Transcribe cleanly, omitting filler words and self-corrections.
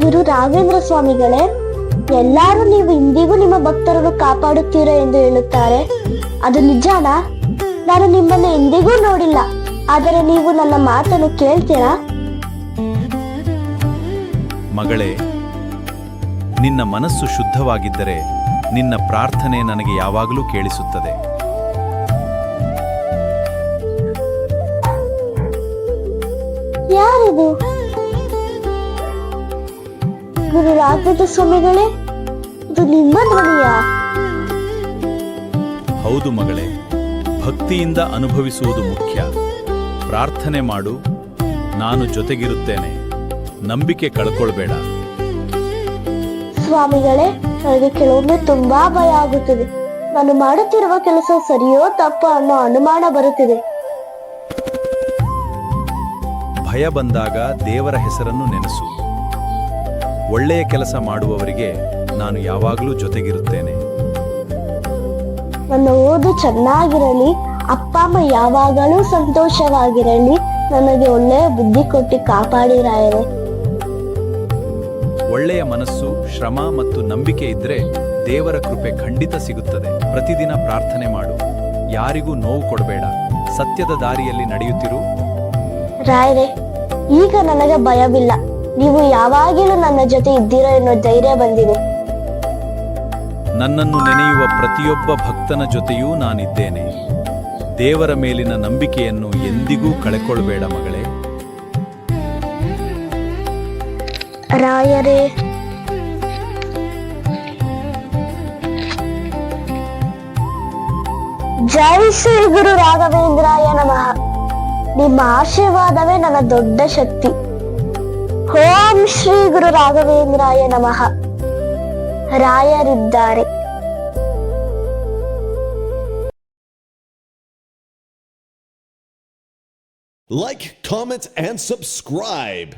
ಗುರು ರಾಘವೇಂದ್ರ ಸ್ವಾಮಿಗಳೇ, ಎಲ್ಲರೂ ನೀವು ಇಂದಿಗೂ ನಿಮ್ಮ ಭಕ್ತರನ್ನು ಕಾಪಾಡುತ್ತೀರಾ ಎಂದು ಹೇಳುತ್ತಾರೆ. ಅದು ನಿಜಾನಾ? ನಾನು ನಿಮ್ಮನ್ನು ಎಂದಿಗೂ ನೋಡಿಲ್ಲ, ಆದರೆ ನೀವು ನನ್ನ ಮಾತನ್ನು ಕೇಳ್ತೀರಾ? ಮಗಳೇ, ನಿನ್ನ ಮನಸ್ಸು ಶುದ್ಧವಾಗಿದ್ದರೆ ನಿನ್ನ ಪ್ರಾರ್ಥನೆ ನನಗೆ ಯಾವಾಗಲೂ ಕೇಳಿಸುತ್ತದೆ. ಯಾರಿದು? ಗುರು ರಾಘವೇಂದ್ರ ಸ್ವಾಮಿಗಳೇ, ಇದು ನಿಮ್ಮ ಧ್ವನಿಯಾ? ಹೌದು ಮಗಳೇ, ಭಕ್ತಿಯಿಂದ ಅನುಭವಿಸುವುದು ಮುಖ್ಯ. ಪ್ರಾರ್ಥನೆ ಮಾಡು, ನಾನು ಜೊತೆಗಿರುತ್ತೇನೆ. ನಂಬಿಕೆ ಕಳ್ಕೊಳ್ಬೇಡ. ಸ್ವಾಮಿಗಳೇ, ನನಗೆ ಕೆಲವೊಮ್ಮೆ ತುಂಬಾ ಭಯ ಆಗುತ್ತದೆ. ನಾನು ಮಾಡುತ್ತಿರುವ ಕೆಲಸ ಸರಿಯೋ ತಪ್ಪೋ ಅನ್ನೋ ಅನುಮಾನ ಬರುತ್ತಿದೆ. ಭಯ ಬಂದಾಗ ದೇವರ ಹೆಸರನ್ನು ನೆನೆಸು. ಒಳ್ಳೆಯ ಕೆಲಸ ಮಾಡುವವರಿಗೆ ನಾನು ಯಾವಾಗಲೂ ಜೊತೆಗಿರುತ್ತೇನೆ. ನನ್ನ ಓದು ಚೆನ್ನಾಗಿರಲಿ, ಅಪ್ಪ ಅಮ್ಮ ಯಾವಾಗಲೂ ಸಂತೋಷವಾಗಿರಲಿ, ನನಗೆ ಒಳ್ಳೆಯ ಬುದ್ಧಿ ಕೊಟ್ಟು ಕಾಪಾಡಿ ರಾಯರೇ. ಒಳ್ಳೆಯ ಮನಸ್ಸು, ಶ್ರಮ ಮತ್ತು ನಂಬಿಕೆ ಇದ್ರೆ ದೇವರ ಕೃಪೆ ಖಂಡಿತ ಸಿಗುತ್ತದೆ. ಪ್ರತಿದಿನ ಪ್ರಾರ್ಥನೆ ಮಾಡು, ಯಾರಿಗೂ ನೋವು ಕೊಡಬೇಡ. ಸತ್ಯದ ದಾರಿಯಲ್ಲಿ ನಡೆಯುತ್ತಿರು. ರಾಯರೇ, ಈಗ ನನಗೆ ಭಯವಿಲ್ಲ. ನೀವು ಯಾವಾಗಲೂ ನನ್ನ ಜೊತೆ ಇದ್ದೀರಾ ಎನ್ನುವ ಧೈರ್ಯ ಬಂದಿದೆ. ನನ್ನನ್ನು ನೆನೆಯುವ ಪ್ರತಿಯೊಬ್ಬ ಭಕ್ತನ ಜೊತೆಯೂ ನಾನಿದ್ದೇನೆ. ದೇವರ ಮೇಲಿನ ನಂಬಿಕೆಯನ್ನು ಎಂದಿಗೂ ಕಳೆಕೊಳ್ಬೇಡ ಮಗಳೇ. ರಾಯರೇ, ಜೈ ಶ್ರೀ ಗುರು ರಾಘವೇಂದ್ರಾಯ ನಮಃ. ನಿಮ್ಮ ಆಶೀರ್ವಾದವೇ ನನ್ನ ದೊಡ್ಡ ಶಕ್ತಿ. ಓಂ ಶ್ರೀ ಗುರು ರಾಘವೇಂದ್ರಾಯ ನಮಃ. ರಾಯರಿದ್ದಾರೆ. Like, comment, and subscribe.